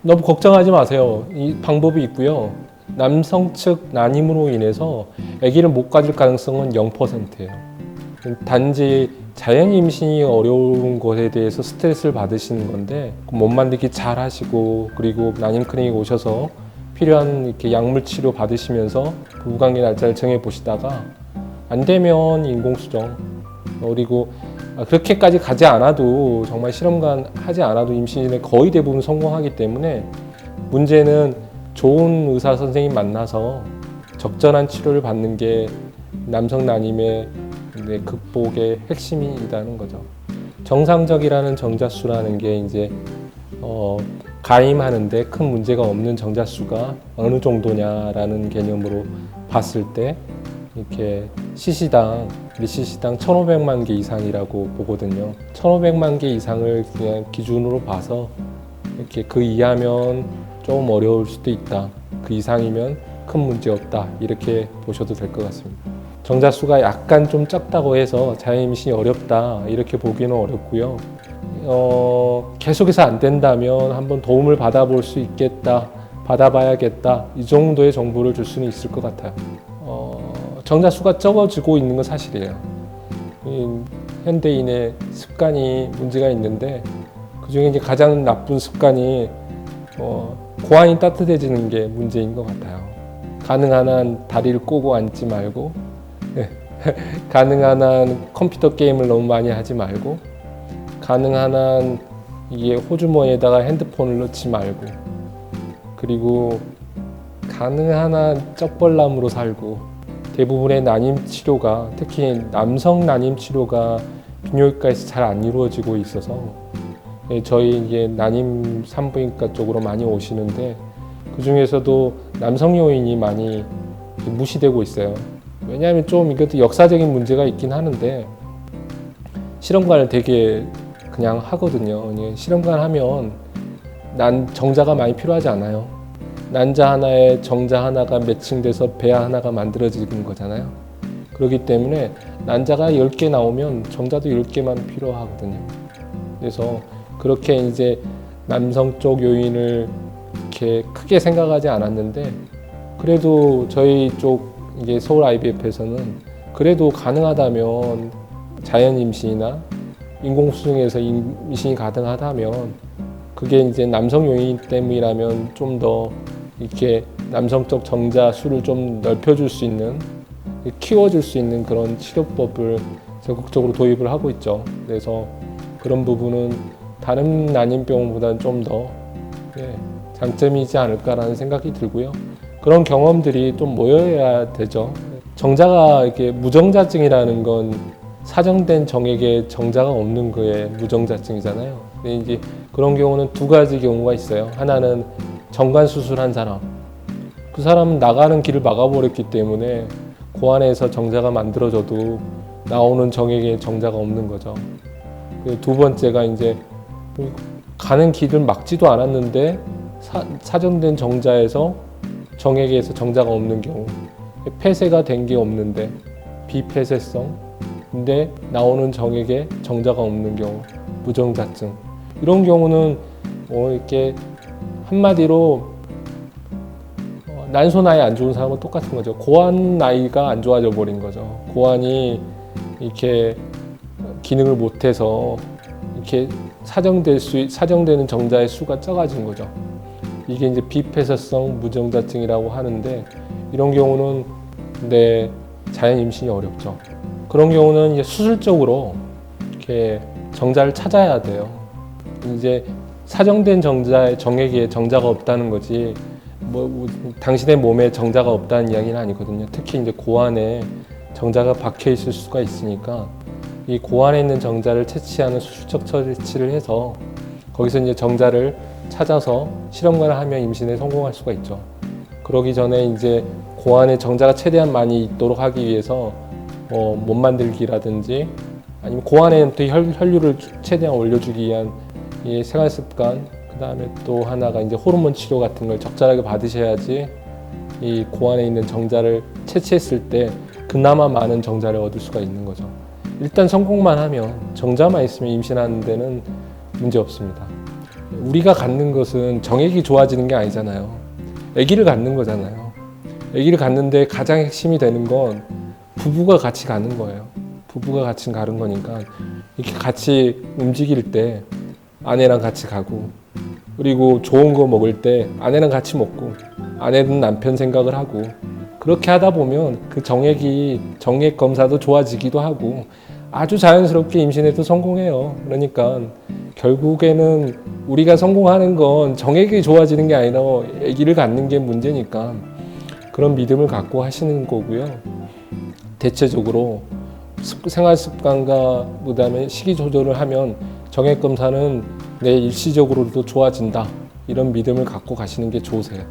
너무 걱정하지 마세요. 이 방법이 있고요. 남성 측 난임으로 인해서 아기를 못 가질 가능성은 0%예요. 단지 자연 임신이 어려운 것에 대해서 스트레스를 받으시는 건데 못 만들기 잘 하시고 그리고 난임 클리닉 오셔서 필요한 이렇게 약물 치료 받으시면서 부부관계 날짜를 정해 보시다가 안 되면 인공수정 그리고 그렇게까지 가지 않아도 정말 실험관 하지 않아도 임신에 거의 대부분 성공하기 때문에 문제는 좋은 의사 선생님 만나서 적절한 치료를 받는 게 남성 난임의 극복의 핵심이라는 거죠. 정상적이라는 정자수라는 게 이제 가임하는데 큰 문제가 없는 정자수가 어느 정도냐라는 개념으로 봤을 때 이렇게 시시당 1,500만 개 이상이라고 보거든요. 1,500만 개 이상을 그냥 기준으로 봐서 이렇게 그 이하면 좀 어려울 수도 있다. 그 이상이면 큰 문제 없다. 이렇게 보셔도 될 것 같습니다. 정자수가 약간 좀 적다고 해서 자연임신이 어렵다. 이렇게 보기는 어렵고요. 계속해서 안 된다면 한번 도움을 받아볼 수 있겠다. 받아봐야겠다. 이 정도의 정보를 줄 수는 있을 것 같아요. 정자수가 적어지고 있는 건 사실이에요. 현대인의 습관이 문제가 있는데 그중에 이제 가장 나쁜 습관이 고환이 따뜻해지는 게 문제인 것 같아요. 가능한 한 다리를 꼬고 앉지 말고 가능한 한 컴퓨터 게임을 너무 많이 하지 말고 가능한 한 이게 호주머니에다가 핸드폰을 넣지 말고 그리고 가능한 한 쩍벌남으로 살고 대부분의 난임 치료가 특히 남성 난임 치료가 비뇨기과에서 잘 안 이루어지고 있어서 저희 이제 난임 산부인과 쪽으로 많이 오시는데 그 중에서도 남성 요인이 많이 무시되고 있어요. 왜냐하면 좀 이것도 역사적인 문제가 있긴 하는데 실험관을 되게 그냥 하거든요. 실험관 하면 정자가 많이 필요하지 않아요. 난자 하나에 정자 하나가 매칭돼서 배아 하나가 만들어지는 거잖아요. 그렇기 때문에 난자가 10개 나오면 정자도 10개만 필요하거든요. 그래서 그렇게 이제 남성 쪽 요인을 이렇게 크게 생각하지 않았는데 그래도 저희 쪽 이제 서울 IVF에서는 그래도 가능하다면 자연 임신이나 인공수정에서 임신이 가능하다면 그게 이제 남성 요인 때문이라면 좀 더 이렇게 남성적 정자 수를 좀 넓혀줄 수 있는 키워줄 수 있는 그런 치료법을 적극적으로 도입을 하고 있죠. 그래서 그런 부분은 다른 난임병보다는 좀 더 장점이지 않을까라는 생각이 들고요. 그런 경험들이 좀 모여야 되죠. 정자가 이렇게 무정자증이라는 건 사정된 정액에 정자가 없는 거에 무정자증이잖아요. 근데 이제 그런 경우는 두 가지 경우가 있어요. 하나는 정관 수술한 사람. 그 사람은 나가는 길을 막아버렸기 때문에 고안에서 정자가 만들어져도 나오는 정액에 정자가 없는 거죠. 두 번째가 이제 가는 길을 막지도 않았는데 사정된 정자에서 정액에서 정자가 없는 경우, 폐쇄가 된 게 없는데 비폐쇄성 근데 나오는 정액에 정자가 없는 경우, 무정자증. 이런 경우는 이렇게 한마디로 난소 나이 안 좋은 사람은 똑같은 거죠. 고환 나이가 안 좋아져 버린 거죠. 고환이 이렇게 기능을 못해서 이렇게 사정되는 정자의 수가 적어진 거죠. 이게 이제 비폐쇄성 무정자증이라고 하는데 이런 경우는 자연 임신이 어렵죠. 그런 경우는 이제 수술적으로 이렇게 정자를 찾아야 돼요. 이제 사정된 정액에 정자가 없다는 거지, 당신의 몸에 정자가 없다는 이야기는 아니거든요. 특히 이제 고환에 정자가 박혀 있을 수가 있으니까 이 고환에 있는 정자를 채취하는 수술적 처치를 해서 거기서 이제 정자를 찾아서 실험관을 하면 임신에 성공할 수가 있죠. 그러기 전에 이제 고환에 정자가 최대한 많이 있도록 하기 위해서 못 만들기라든지 아니면 고환에부터 혈류를 최대한 올려주기 위한 이 생활 습관, 그 다음에 또 하나가 이제 호르몬 치료 같은 걸 적절하게 받으셔야지 이 고환에 있는 정자를 채취했을 때 그나마 많은 정자를 얻을 수가 있는 거죠. 일단 성공만 하면 정자만 있으면 임신하는 데는 문제 없습니다. 우리가 갖는 것은 정액이 좋아지는 게 아니잖아요. 아기를 갖는 거잖아요. 아기를 갖는데 가장 핵심이 되는 건 부부가 같이 가는 거예요. 부부가 같이 가는 거니까 이렇게 같이 움직일 때 아내랑 같이 가고, 그리고 좋은 거 먹을 때 아내랑 같이 먹고, 아내는 남편 생각을 하고, 그렇게 하다 보면 그 정액 검사도 좋아지기도 하고 아주 자연스럽게 임신에도 성공해요. 그러니까 결국에는 우리가 성공하는 건 정액이 좋아지는 게 아니라 아기를 갖는 게 문제니까 그런 믿음을 갖고 하시는 거고요. 대체적으로 생활 습관과 그다음에 식이 조절을 하면 정액 검사는 내 일시적으로도 좋아진다. 이런 믿음을 갖고 가시는 게 좋으세요.